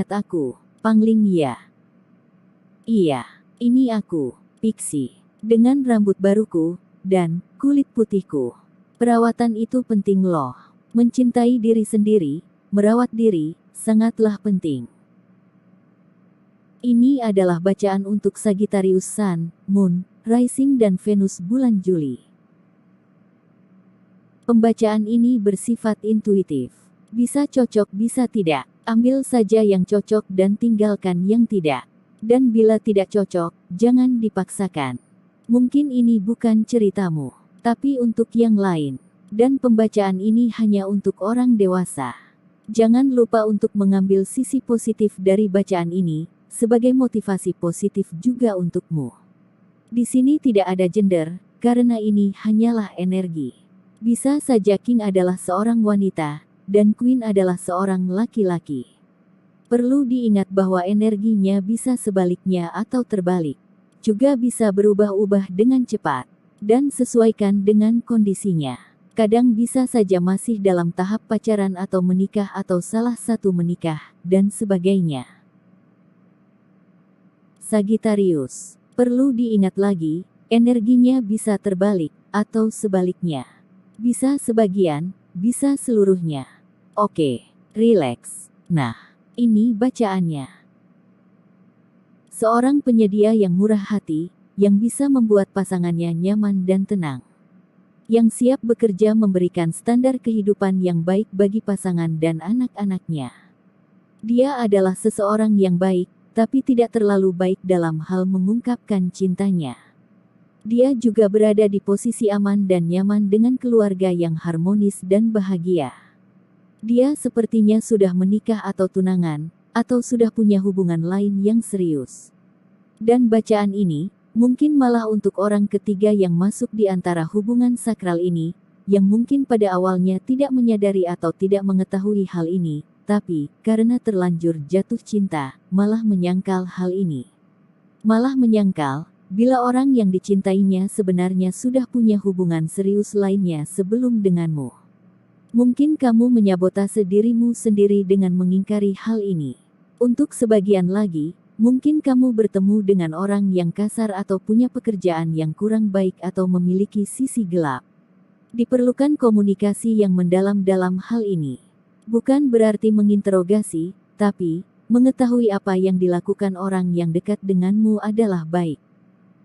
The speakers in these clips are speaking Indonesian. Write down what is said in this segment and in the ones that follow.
lihat aku, Pangling ya? Iya, ini aku, Pixie. Dengan rambut baruku, dan kulit putihku. Perawatan itu penting loh. Mencintai diri sendiri, merawat diri, sangatlah penting. Ini adalah bacaan untuk Sagittarius Sun, Moon, Rising dan Venus bulan Juli. Pembacaan ini bersifat intuitif. Bisa cocok bisa tidak. Ambil saja yang cocok dan tinggalkan yang tidak. Dan bila tidak cocok, jangan dipaksakan. Mungkin ini bukan ceritamu, tapi untuk yang lain. Dan pembacaan ini hanya untuk orang dewasa. Jangan lupa untuk mengambil sisi positif dari bacaan ini, sebagai motivasi positif juga untukmu. Di sini tidak ada gender, karena ini hanyalah energi. Bisa saja King adalah seorang wanita, dan Queen adalah seorang laki-laki. Perlu diingat bahwa energinya bisa sebaliknya atau terbalik. Juga bisa berubah-ubah dengan cepat. Dan sesuaikan dengan kondisinya. Kadang bisa saja masih dalam tahap pacaran atau menikah atau salah satu menikah, dan sebagainya. Sagittarius. Perlu diingat lagi, energinya bisa terbalik, atau sebaliknya. Bisa sebagian, bisa seluruhnya. Oke, rileks. Nah, ini bacaannya. Seorang penyedia yang murah hati, yang bisa membuat pasangannya nyaman dan tenang. Yang siap bekerja memberikan standar kehidupan yang baik bagi pasangan dan anak-anaknya. Dia adalah seseorang yang baik, tapi tidak terlalu baik dalam hal mengungkapkan cintanya. Dia juga berada di posisi aman dan nyaman dengan keluarga yang harmonis dan bahagia. Dia sepertinya sudah menikah atau tunangan, atau sudah punya hubungan lain yang serius. Dan bacaan ini, mungkin malah untuk orang ketiga yang masuk di antara hubungan sakral ini, yang mungkin pada awalnya tidak menyadari atau tidak mengetahui hal ini, tapi, karena terlanjur jatuh cinta, malah menyangkal hal ini. Malah menyangkal, bila orang yang dicintainya sebenarnya sudah punya hubungan serius lainnya sebelum denganmu. Mungkin kamu menyabotase dirimu sendiri dengan mengingkari hal ini. Untuk sebagian lagi, mungkin kamu bertemu dengan orang yang kasar atau punya pekerjaan yang kurang baik atau memiliki sisi gelap. Diperlukan komunikasi yang mendalam dalam hal ini. Bukan berarti menginterogasi, tapi, mengetahui apa yang dilakukan orang yang dekat denganmu adalah baik.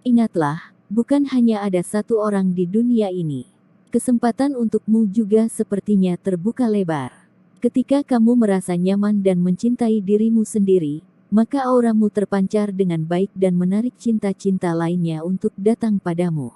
Ingatlah, bukan hanya ada satu orang di dunia ini. Kesempatan untukmu juga sepertinya terbuka lebar. Ketika kamu merasa nyaman dan mencintai dirimu sendiri, maka auramu terpancar dengan baik dan menarik cinta-cinta lainnya untuk datang padamu.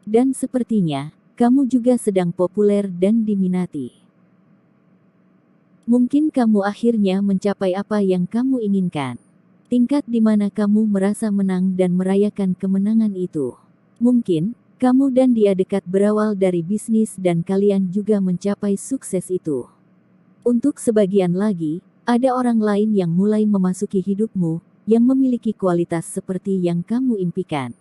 Dan sepertinya, kamu juga sedang populer dan diminati. Mungkin kamu akhirnya mencapai apa yang kamu inginkan. Tingkat di mana kamu merasa menang dan merayakan kemenangan itu. Mungkin, kamu dan dia dekat berawal dari bisnis dan kalian juga mencapai sukses itu. Untuk sebagian lagi, ada orang lain yang mulai memasuki hidupmu, yang memiliki kualitas seperti yang kamu impikan.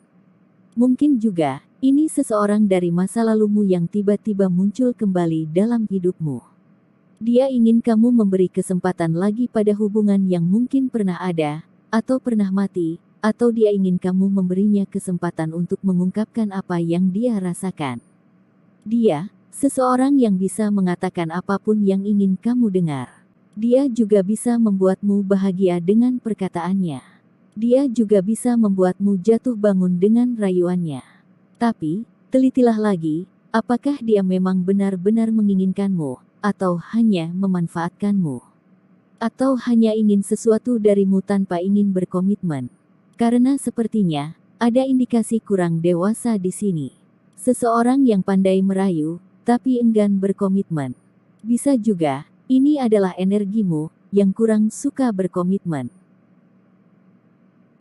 Mungkin juga, ini seseorang dari masa lalumu yang tiba-tiba muncul kembali dalam hidupmu. Dia ingin kamu memberi kesempatan lagi pada hubungan yang mungkin pernah ada, atau pernah mati, atau dia ingin kamu memberinya kesempatan untuk mengungkapkan apa yang dia rasakan. Dia, seseorang yang bisa mengatakan apapun yang ingin kamu dengar. Dia juga bisa membuatmu bahagia dengan perkataannya. Dia juga bisa membuatmu jatuh bangun dengan rayuannya. Tapi, telitilah lagi, apakah dia memang benar-benar menginginkanmu, atau hanya memanfaatkanmu? Atau hanya ingin sesuatu darimu tanpa ingin berkomitmen. Karena sepertinya, ada indikasi kurang dewasa di sini. Seseorang yang pandai merayu, tapi enggan berkomitmen. Bisa juga, ini adalah energimu, yang kurang suka berkomitmen.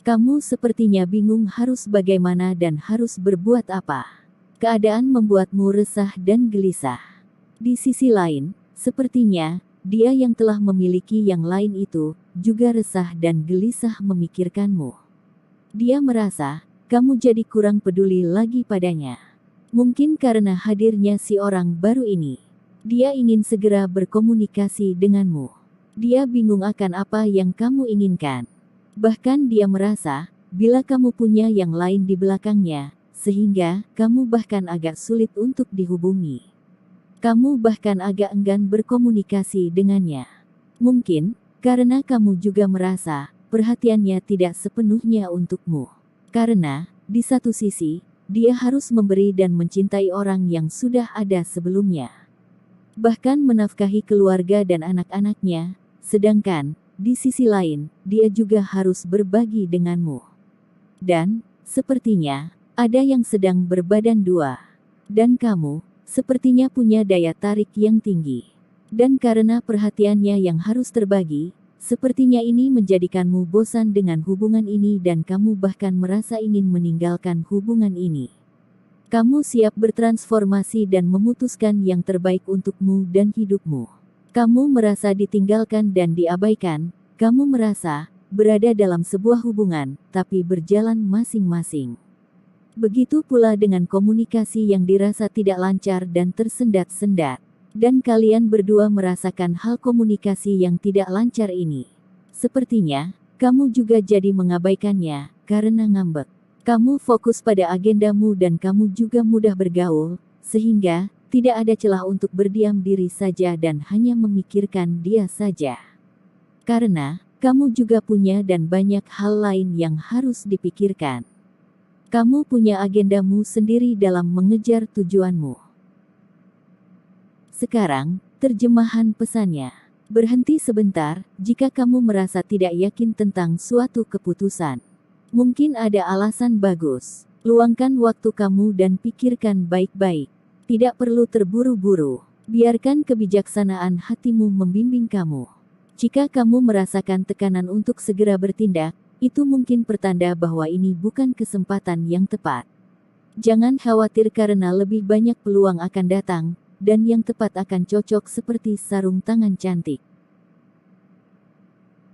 Kamu sepertinya bingung harus bagaimana dan harus berbuat apa. Keadaan membuatmu resah dan gelisah. Di sisi lain, sepertinya, dia yang telah memiliki yang lain itu, juga resah dan gelisah memikirkanmu. Dia merasa, kamu jadi kurang peduli lagi padanya. Mungkin karena hadirnya si orang baru ini. Dia ingin segera berkomunikasi denganmu. Dia bingung akan apa yang kamu inginkan. Bahkan dia merasa, bila kamu punya yang lain di belakangnya, sehingga kamu bahkan agak sulit untuk dihubungi. Kamu bahkan agak enggan berkomunikasi dengannya. Mungkin, karena kamu juga merasa, perhatiannya tidak sepenuhnya untukmu. Karena, di satu sisi, dia harus memberi dan mencintai orang yang sudah ada sebelumnya. Bahkan menafkahi keluarga dan anak-anaknya, sedangkan, di sisi lain, dia juga harus berbagi denganmu. Dan, sepertinya, ada yang sedang berbadan dua. Dan kamu, sepertinya punya daya tarik yang tinggi. Dan karena perhatiannya yang harus terbagi, sepertinya ini menjadikanmu bosan dengan hubungan ini dan kamu bahkan merasa ingin meninggalkan hubungan ini. Kamu siap bertransformasi dan memutuskan yang terbaik untukmu dan hidupmu. Kamu merasa ditinggalkan dan diabaikan, kamu merasa berada dalam sebuah hubungan, tapi berjalan masing-masing. Begitu pula dengan komunikasi yang dirasa tidak lancar dan tersendat-sendat. Dan kalian berdua merasakan hal komunikasi yang tidak lancar ini. Sepertinya, kamu juga jadi mengabaikannya, karena ngambek. Kamu fokus pada agendamu dan kamu juga mudah bergaul, sehingga tidak ada celah untuk berdiam diri saja dan hanya memikirkan dia saja. Karena, kamu juga punya dan banyak hal lain yang harus dipikirkan. Kamu punya agendamu sendiri dalam mengejar tujuanmu. Sekarang, terjemahan pesannya. Berhenti sebentar, jika kamu merasa tidak yakin tentang suatu keputusan. Mungkin ada alasan bagus. Luangkan waktu kamu dan pikirkan baik-baik. Tidak perlu terburu-buru. Biarkan kebijaksanaan hatimu membimbing kamu. Jika kamu merasakan tekanan untuk segera bertindak, itu mungkin pertanda bahwa ini bukan kesempatan yang tepat. Jangan khawatir karena lebih banyak peluang akan datang, dan yang tepat akan cocok seperti sarung tangan cantik.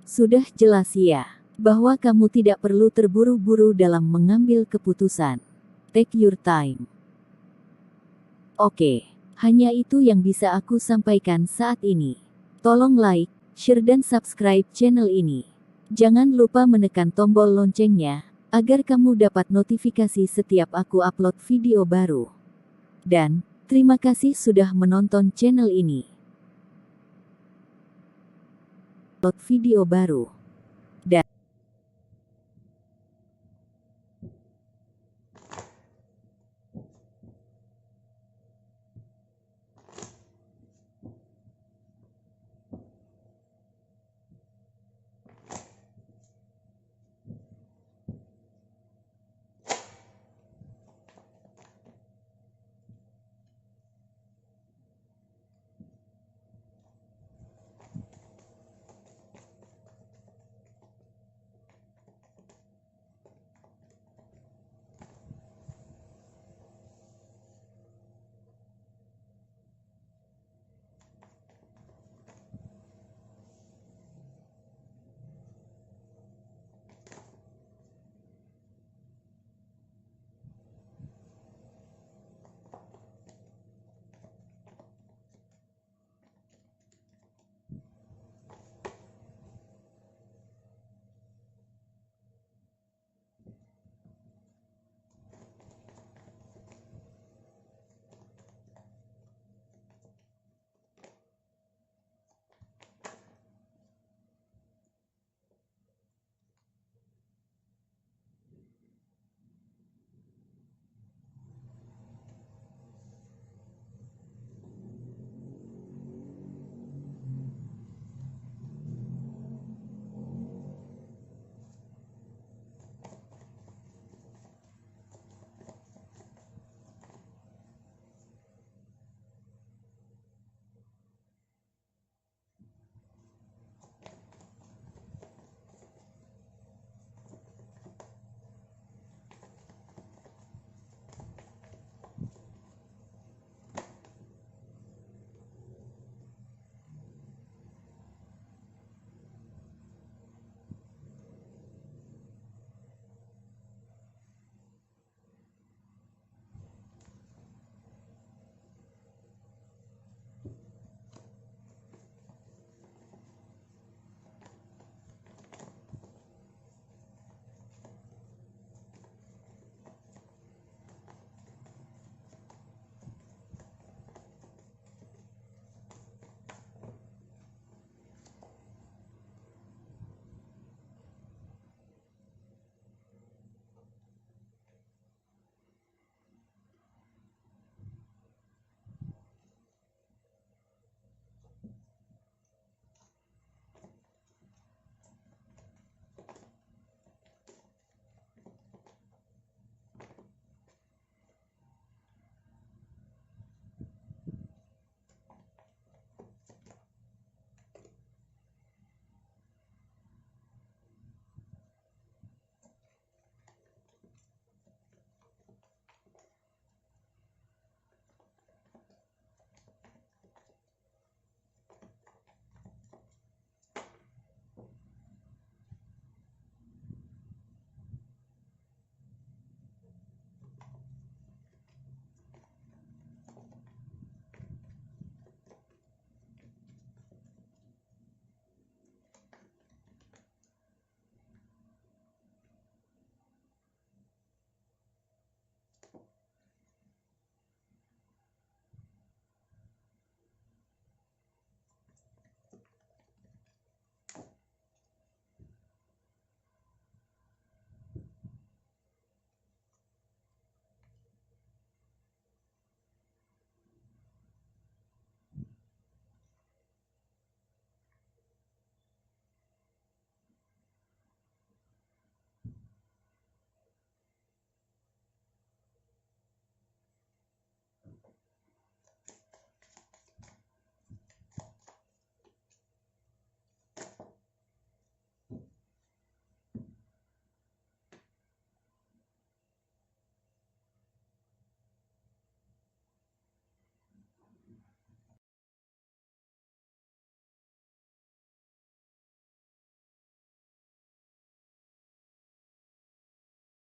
Sudah jelas ya, bahwa kamu tidak perlu terburu-buru dalam mengambil keputusan. Take your time. Oke, hanya itu yang bisa aku sampaikan saat ini. Tolong like, share dan subscribe channel ini. Jangan lupa menekan tombol loncengnya, agar kamu dapat notifikasi setiap aku upload video baru. Dan, terima kasih sudah menonton channel ini. Upload video baru.